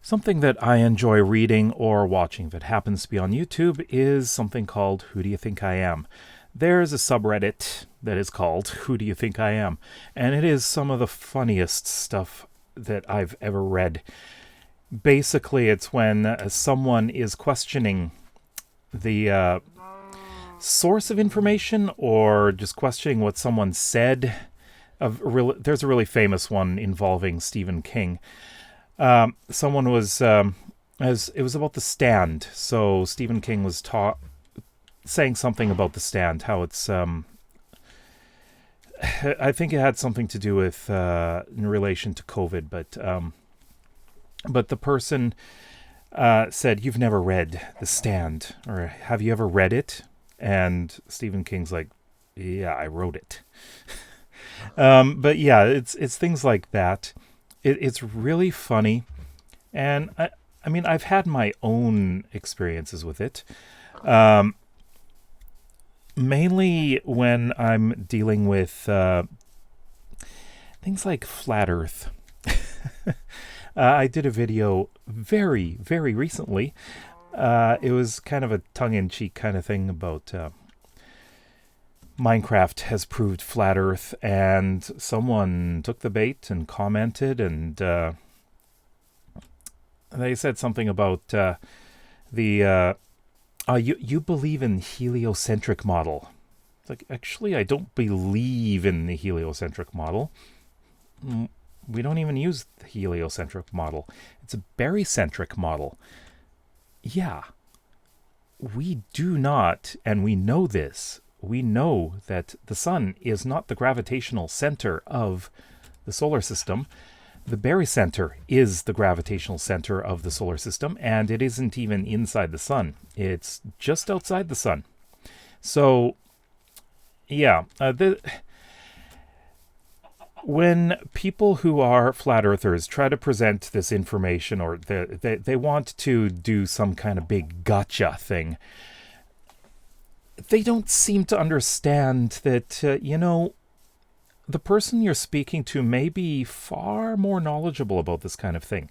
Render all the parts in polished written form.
Something that I enjoy reading or watching that happens to be on YouTube is something called Who Do You Think I Am? There's a subreddit that is called Who Do You Think I Am? And it is some of the funniest stuff that I've ever read. Basically, it's when someone is questioning the source of information or just questioning what someone said. There's a really famous one involving Stephen King. Someone was, as it was about The Stand. So Stephen King was saying something about The Stand, how it's, I think it had something to do with, in relation to COVID, but the person, said, "You've never read The Stand, or have you ever read it?" And Stephen King's like, "Yeah, I wrote it." But yeah, it's things like that. It's really funny, and I mean, I've had my own experiences with it, mainly when I'm dealing with things like flat Earth. I did a video very, very recently. It was kind of a tongue-in-cheek kind of thing about Minecraft has proved flat Earth, and someone took the bait and commented, and they said something about you believe in heliocentric model. It's like, actually, I don't believe in the heliocentric model. We don't even use the heliocentric model. It's a barycentric model. Yeah, we do not, and we know this. We know that the sun is not the gravitational center of the solar system. The barycenter is the gravitational center of the solar system, and it isn't even inside the sun. It's just outside the sun. So, yeah, when people who are flat earthers try to present this information, or they want to do some kind of big gotcha thing, they don't seem to understand that, the person you're speaking to may be far more knowledgeable about this kind of thing.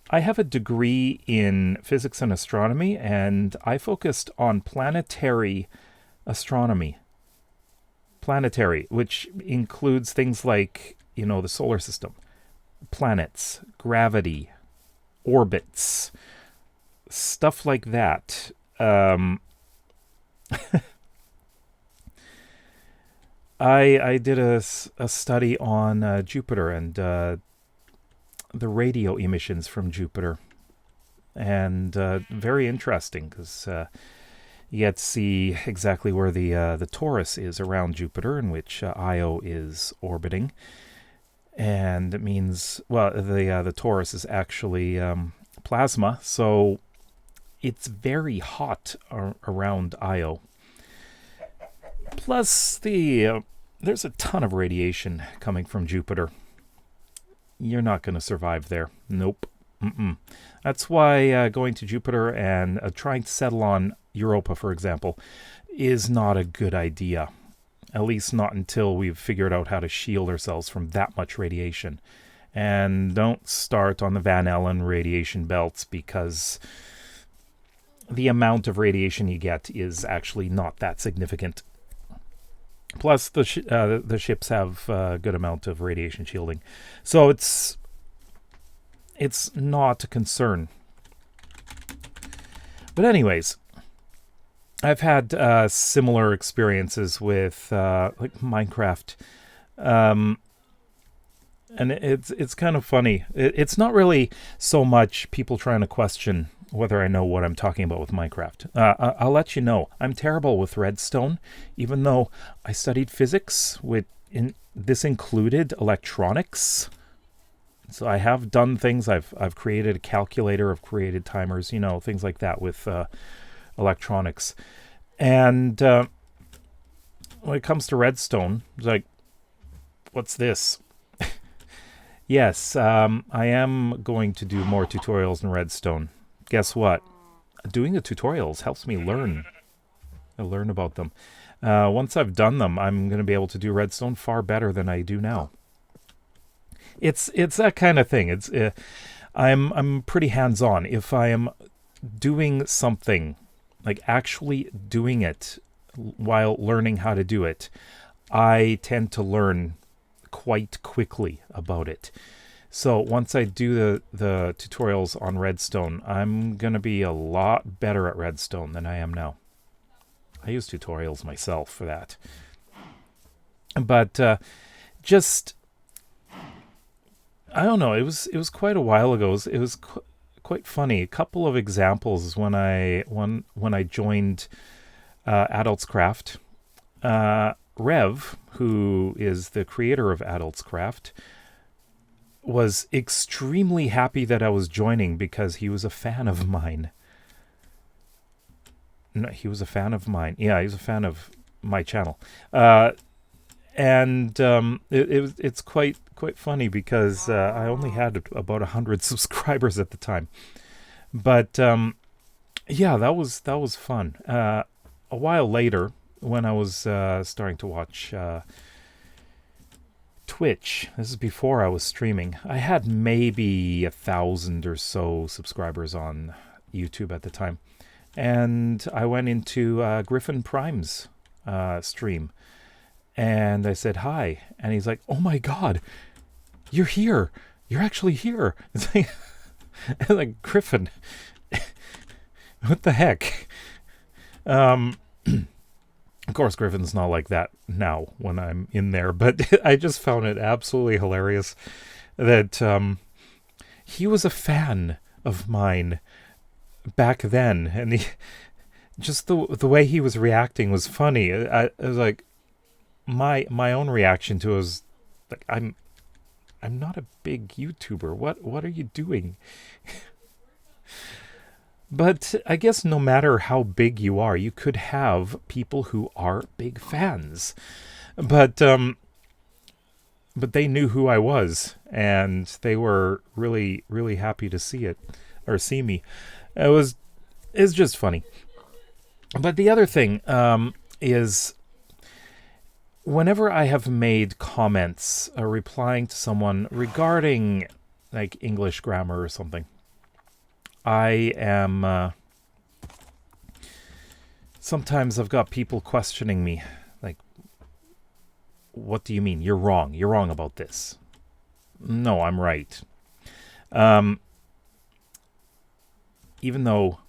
I have a degree in physics and astronomy, and I focused on planetary astronomy. Planetary, which includes things like, the solar system, planets, gravity, orbits, stuff like that. I did a study on Jupiter and the radio emissions from Jupiter, and very interesting because you get to see exactly where the torus is around Jupiter, in which Io is orbiting, and it means, well, the torus is actually plasma, so it's very hot around Io. Plus, there's a ton of radiation coming from Jupiter. You're not going to survive there. Nope. That's why going to Jupiter and trying to settle on Europa, for example, is not a good idea. At least not until we've figured out how to shield ourselves from that much radiation. And don't start on the Van Allen radiation belts, because the amount of radiation you get is actually not that significant. Plus, the ships have a good amount of radiation shielding, so it's not a concern. But anyways, I've had similar experiences with like Minecraft, and it's kind of funny. It's not really so much people trying to question whether I know what I'm talking about with Minecraft. I'll let you know. I'm terrible with redstone, even though I studied physics. This included electronics. So I have done things. I've created a calculator. I've created timers. Things like that with electronics. And when it comes to redstone, it's like, what's this? Yes, I am going to do more tutorials in redstone. Guess what? Doing the tutorials helps me learn. I learn about them. Once I've done them, I'm going to be able to do redstone far better than I do now. It's that kind of thing. I'm pretty hands-on. If I am doing something, like actually doing it while learning how to do it, I tend to learn quite quickly about it. So once I do the tutorials on Redstone, I'm going to be a lot better at Redstone than I am now. I use tutorials myself for that. But just, I don't know, it was quite a while ago. It was quite funny. A couple of examples when I joined Adults Craft. Rev, who is the creator of Adults Craft, was extremely happy that I was joining because he was a fan of mine. No, he was a fan of mine. Yeah, he was a fan of my channel. And it's quite funny because I only had about 100 subscribers at the time. But yeah, that was fun. A while later, when I was starting to watch Twitch, this is before I was streaming, I had maybe 1,000 or so subscribers on YouTube at the time. And I went into Griffin Prime's stream. And I said, hi. And he's like, oh my God, you're here. You're actually here. It's like Griffin, what the heck? Of course, Griffin's not like that now when I'm in there, but I just found it absolutely hilarious that he was a fan of mine back then, and just the way he was reacting was funny. I was like, my own reaction to it was like, I'm not a big YouTuber. What are you doing? But I guess no matter how big you are, you could have people who are big fans. But they knew who I was, and they were really, really happy to see it or see me. It's just funny. But the other thing is, whenever I have made comments or replying to someone regarding like English grammar or something, I am sometimes I've got people questioning me, like, what do you mean? You're wrong. You're wrong about this. No, I'm right. Even though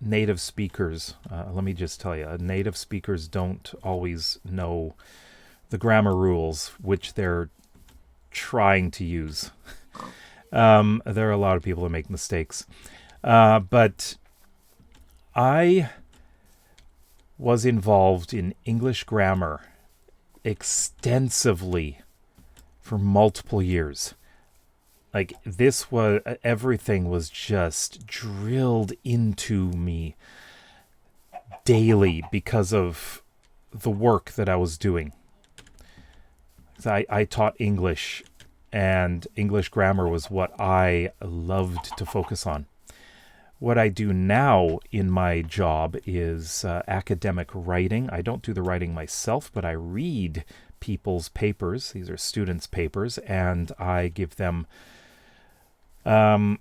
native speakers, let me just tell you, native speakers don't always know the grammar rules which they're trying to use. There are a lot of people that make mistakes. But I was involved in English grammar extensively for multiple years. Like, everything was just drilled into me daily because of the work that I was doing. I taught English, and English grammar was what I loved to focus on. What I do now in my job is academic writing. I don't do the writing myself, but I read people's papers. These are students' papers, and I give them... and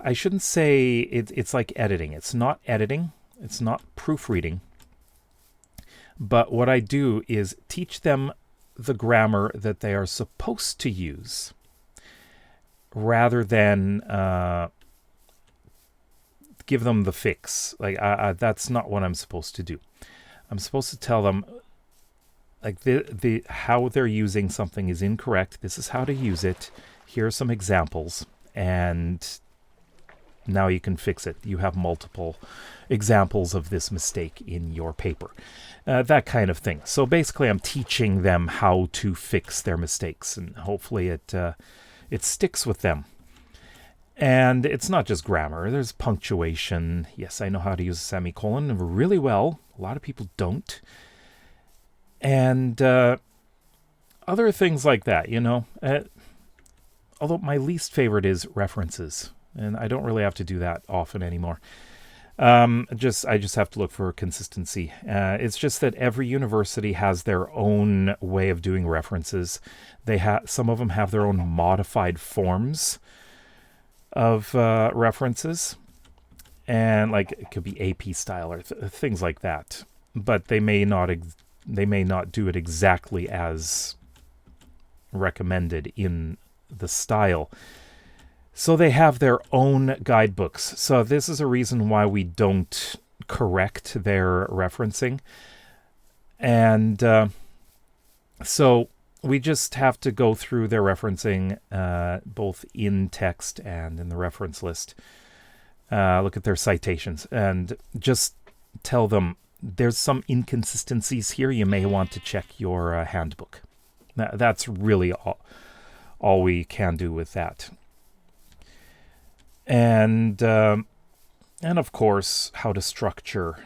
I shouldn't say it's like editing. It's not editing. It's not proofreading. But what I do is teach them the grammar that they are supposed to use, rather than give them the fix. Like, that's not what I'm supposed to do. I'm supposed to tell them, like, the how they're using something is incorrect. This is how to use it. Here are some examples, and now you can fix it. You have multiple examples of this mistake in your paper. That kind of thing. So basically, I'm teaching them how to fix their mistakes, and hopefully it sticks with them. And it's not just grammar. There's punctuation. Yes, I know how to use a semicolon really well. A lot of people don't. And other things like that, you know. Although my least favorite is references, and I don't really have to do that often anymore. I just have to look for consistency. It's just that every university has their own way of doing references. Some of them have their own modified forms of references, and like it could be AP style or things like that. But they may not do it exactly as recommended in the style. So they have their own guidebooks. So this is a reason why we don't correct their referencing. And so we just have to go through their referencing both in text and in the reference list. Look at their citations and just tell them there's some inconsistencies here. You may want to check your handbook. That's really all we can do with that. And of course, how to structure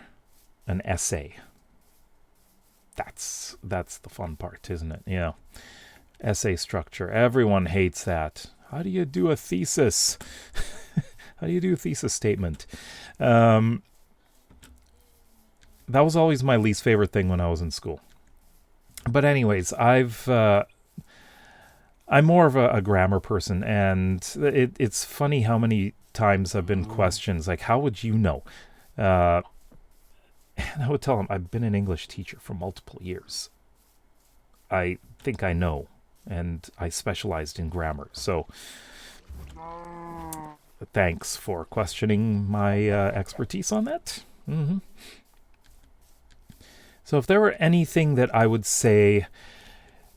an essay. That's the fun part, isn't it? Yeah. Essay structure. Everyone hates that. How do you do a thesis? How do you do a thesis statement? That was always my least favorite thing when I was in school. But anyways, I'm more of a grammar person, and it's funny how many times I've been questions like, how would you know? And I would tell them, I've been an English teacher for multiple years. I think I know, and I specialized in grammar. So thanks for questioning my expertise on that. Mm-hmm. So if there were anything that I would say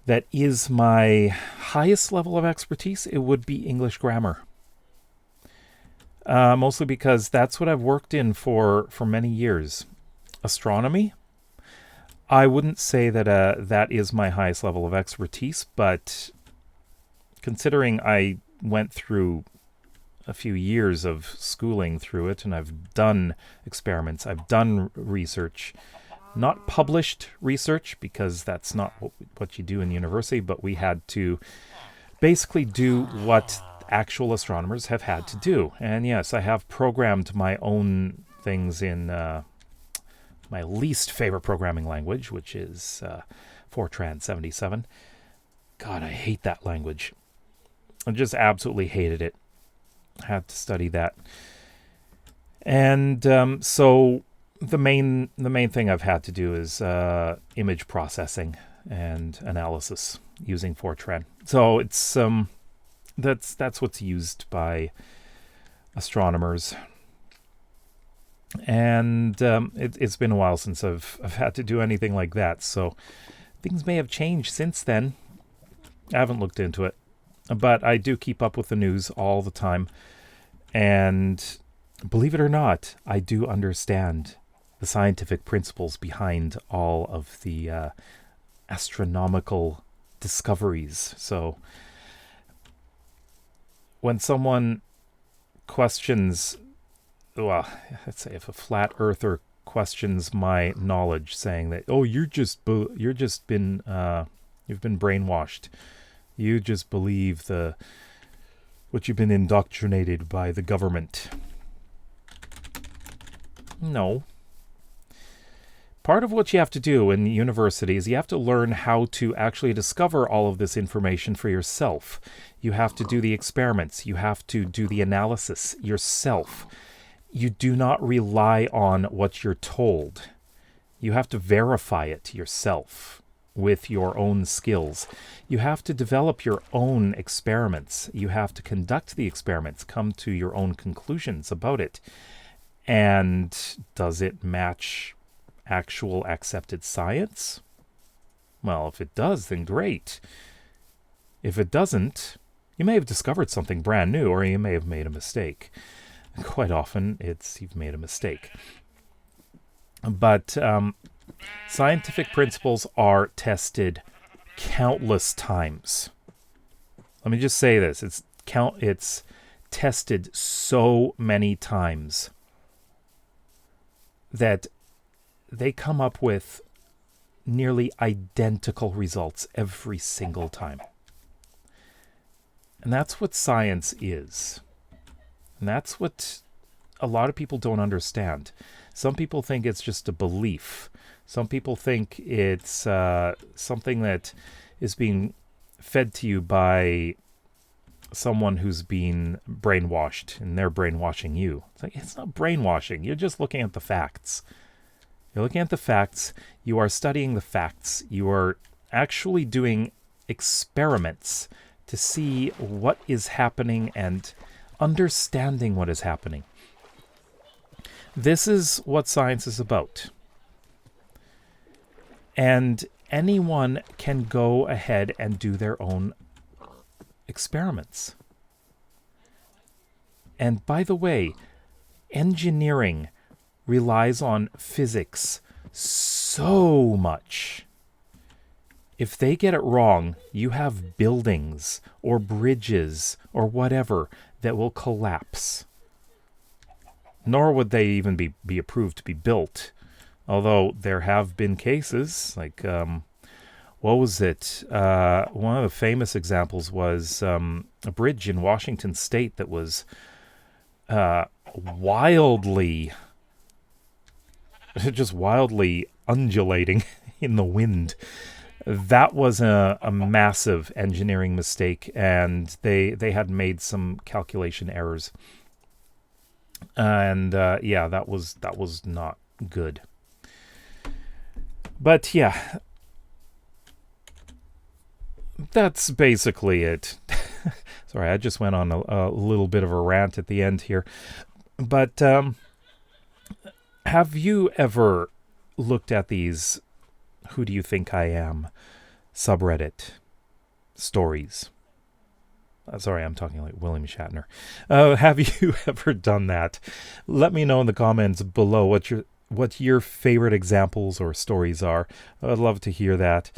that is my highest level of expertise, it would be English grammar. Mostly because that's what I've worked in for many years. Astronomy, I wouldn't say that that is my highest level of expertise, but considering I went through a few years of schooling through it, and I've done experiments, I've done research, not published research, because that's not what you do in university, but we had to basically do what actual astronomers have had to do. And yes, I have programmed my own things in my least favorite programming language, which is Fortran 77. God, I hate that language. I just absolutely hated it. I had to study that. And so the main thing I've had to do is image processing and analysis using Fortran. So it's that's what's used by astronomers. And it's been a while since I've had to do anything like that. So things may have changed since then. I haven't looked into it, but I do keep up with the news all the time. And believe it or not, I do understand the scientific principles behind all of the astronomical discoveries. So when someone questions, well, let's say if a flat earther questions my knowledge, saying that, oh, you've been brainwashed, you just believe what you've been indoctrinated by the government. No. Part of what you have to do in university is you have to learn how to actually discover all of this information for yourself. You have to do the experiments. You have to do the analysis yourself. You do not rely on what you're told. You have to verify it yourself with your own skills. You have to develop your own experiments. You have to conduct the experiments, come to your own conclusions about it. And does it match actual accepted science? Well, if it does, then great. If it doesn't, you may have discovered something brand new, or you may have made a mistake. Quite often, you've made a mistake. But scientific principles are tested countless times. Let me just say this. It's tested so many times that they come up with nearly identical results every single time. And that's what science is. And that's what a lot of people don't understand. Some people think it's just a belief. Some people think it's something that is being fed to you by someone who's been brainwashed, and they're brainwashing you. It's like, it's not brainwashing. You're just looking at the facts. You're looking at the facts. You are studying the facts. You are actually doing experiments to see what is happening and understanding what is happening. This is what science is about. And anyone can go ahead and do their own experiments. And by the way, engineering relies on physics so much. If they get it wrong, you have buildings or bridges or whatever that will collapse. Nor would they even be approved to be built. Although there have been cases, like, what was it? One of the famous examples was a bridge in Washington State that was wildly undulating in the wind. That was a massive engineering mistake, and they had made some calculation errors. And that was not good. But yeah, that's basically it. Sorry, I just went on a little bit of a rant at the end here. But have you ever looked at these "Who Do You Think I Am" subreddit stories? Sorry, I'm talking like William Shatner. Have you ever done that? Let me know in the comments below what your favorite examples or stories are. I'd love to hear that.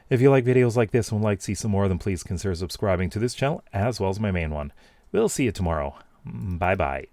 If you like videos like this and would like to see some more, then please consider subscribing to this channel as well as my main one. We'll see you tomorrow. Bye-bye.